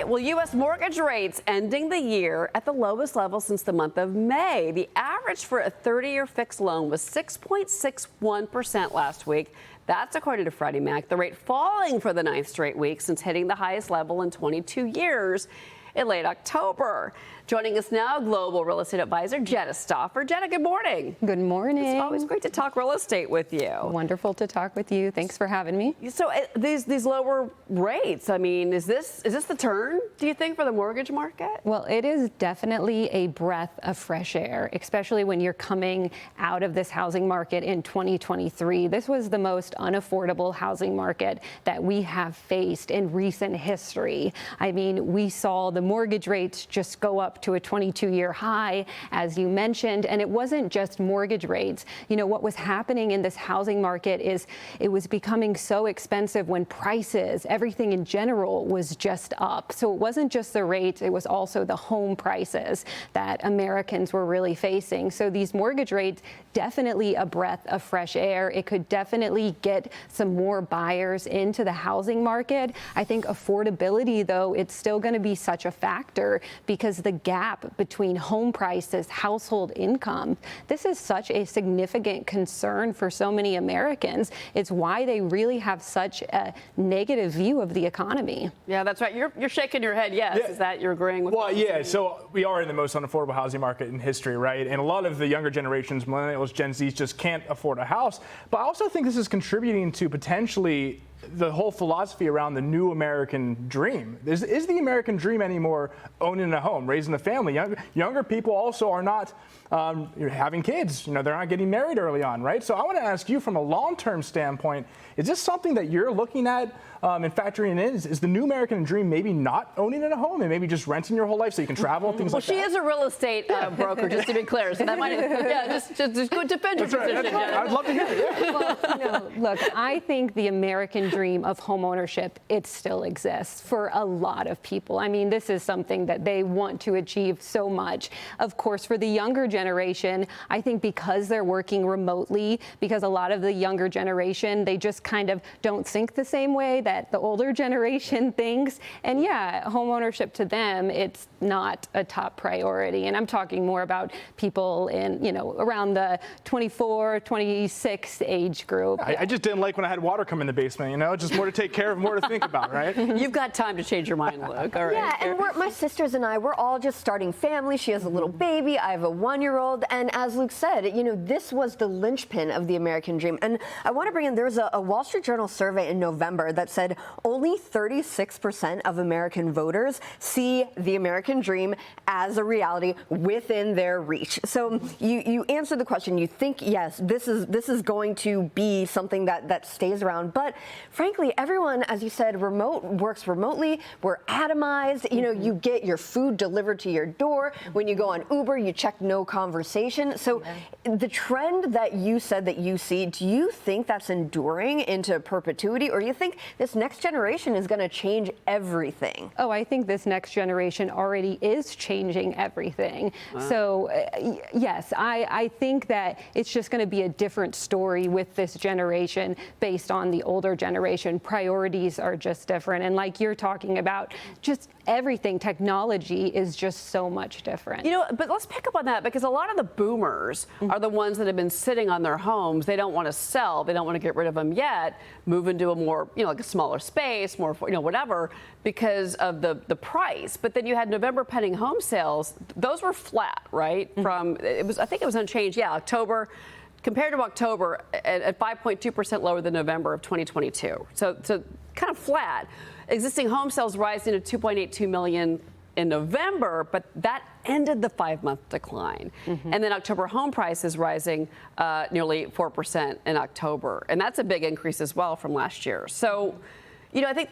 Well, U.S. mortgage rates ending the year at the lowest level since the month of May. The average for a 30-year fixed loan was 6.61% last week. That's according to Freddie Mac. The rate falling for the ninth straight week since hitting the highest level in 22 years in late October. Joining us now, global real estate advisor Jenna Stauffer. Jenna, good morning. Good morning. It's always great to talk real estate with you. Wonderful to talk with you. Thanks for having me. So these lower rates, I mean, is this the turn, do you think, for the mortgage market? Well, it is definitely a breath of fresh air, especially when you're coming out of this housing market in 2023. This was the most unaffordable housing market that we have faced in recent history. I mean, we saw the mortgage rates just go up to a 22-year high, as you mentioned, and it wasn't just mortgage rates. You know, what was happening in this housing market is it was becoming so expensive when prices, everything in general, was just up. So it wasn't just the rates, it was also the home prices that Americans were really facing. So these mortgage rates, definitely a breath of fresh air. It could definitely get some more buyers into the housing market. I think affordability, though, it's still going to be such a factor because the gap between home prices, household income, this is such a significant concern for so many Americans. It's why they really have such a negative view of the economy. Yeah, that's right. You're shaking your head, yes. Yeah. Is that you're agreeing with? Well, yeah, so we are in the most unaffordable housing market in history, right? And a lot of the younger generations, millennials, Gen Zs, just can't afford a house. But I also think this is contributing to potentially the whole philosophy around the new American dream. Is the American dream anymore owning a home, raising a family? Younger people also are not having kids. You know, they're not getting married early on, right? So I want to ask you, from a long-term standpoint, is this something that you're looking at and factoring in? Is the new American dream maybe not owning in a home and maybe just renting your whole life so you can travel, things like that? Well, she is a real estate broker, just to be clear. So that might, just go defend your position. That's right. I'd love to hear it. Yeah. Well, look, I think the American dream of home ownership, it still exists for a lot of people. I mean, this is something that they want to achieve so much. Of course, for the younger generation, I think because they're working remotely, because a lot of the younger generation, they just kind of don't think the same way that the older generation thinks. And yeah, home ownership to them, it's not a top priority. And I'm talking more about people in, you know, around the 24, 26 age group. I just didn't like when I had water come in the basement, you know, just more to take care of, more to think about, right? You've got time to change your mind, Luke. All right. Yeah, and my sisters and I, we're all just starting family. She has a little baby. I have a 1-year-old. And as Luke said, you know, this was the linchpin of the American dream. And I want to bring in, there was a Wall Street Journal survey in November that said only 36% of American voters see the American dream as a reality within their reach. So you answered the question. You think, yes, this is going to be something that stays around. But frankly, everyone, as you said, works remotely. We're atomized. You know, you get your food delivered to your door. When you go on Uber, you check no conversation. So the trend that you said that you see, do you think that's enduring into perpetuity, or do you think this next generation is going to change everything? Oh, I think this next generation already is changing everything. Wow. So yes, I think that it's just going to be a different story with this generation based on the older generation. Priorities are just different. And like you're talking about, just everything, technology is just so much different. You know, but let's pick up on that, because a lot of the boomers are the ones that have been sitting on their homes. They don't want to sell. They don't want to get rid of them yet, move into a more, you know, like a smaller space, more, you know, whatever, because of the price. But then you had November pending home sales. Those were flat, right? I think it was unchanged. Yeah, October. Compared to October, at 5.2% lower than November of 2022. So kind of flat. Existing home sales rising to 2.82 million in November, but that ended the 5-month decline. And then October home prices rising nearly 4% in October. And that's a big increase as well from last year. So, you know, I think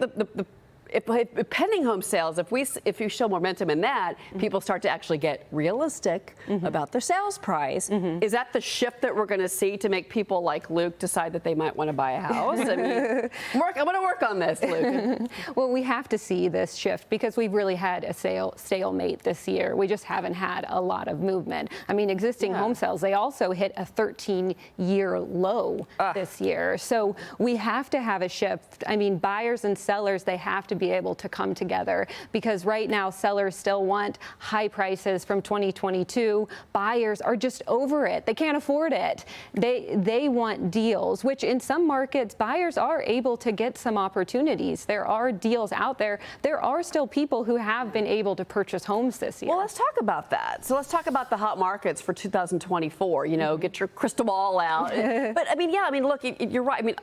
if pending home sales, if you show momentum in that, people start to actually get realistic about their sales price. Is that the shift that we're going to see to make people like Luke decide that they might want to buy a house? I mean, I want to work on this, Luke. Well, we have to see this shift because we've really had a stalemate this year. We just haven't had a lot of movement. I mean, existing home sales, they also hit a 13-year low this year. So we have to have a shift. I mean, buyers and sellers, they have to be be able to come together, because right now sellers still want high prices from 2022. Buyers are just over it. They can't afford it. They want deals, which in some markets, buyers are able to get some opportunities. There are deals out there. There are still people who have been able to purchase homes this year. Well, let's talk about that. So let's talk about the hot markets for 2024. You know, get your crystal ball out. But I mean, yeah, I mean, look, you're right. I mean,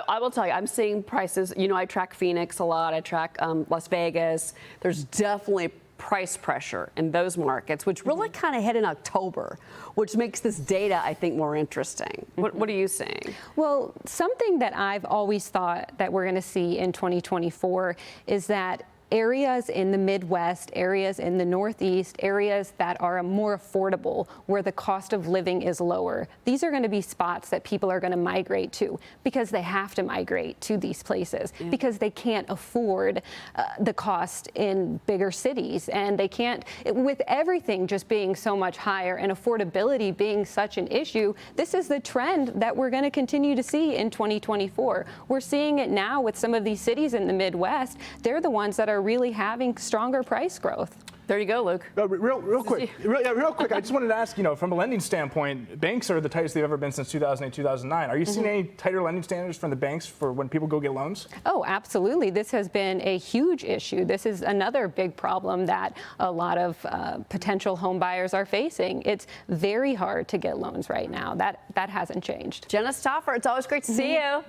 I will tell you, I'm seeing prices. You know, I track Phoenix a lot. I track Las Vegas. There's definitely price pressure in those markets, which really kind of hit in October, which makes this data, I think, more interesting. What are you seeing? Well, something that I've always thought that we're going to see in 2024 is that areas in the Midwest, areas in the Northeast, areas that are more affordable, where the cost of living is lower. These are going to be spots that people are going to migrate to, because they have to migrate to these places, because they can't afford the cost in bigger cities. And they can't, with everything just being so much higher and affordability being such an issue, this is the trend that we're going to continue to see in 2024. We're seeing it now with some of these cities in the Midwest. They're the ones that are really having stronger price growth. There you go, Luke. Real quick. I just wanted to ask, you know, from a lending standpoint, banks are the tightest they've ever been since 2008, 2009. Are you seeing any tighter lending standards from the banks for when people go get loans? Oh, absolutely. This has been a huge issue. This is another big problem that a lot of potential home buyers are facing. It's very hard to get loans right now. That hasn't changed. Jenna Stauffer, it's always great to see you.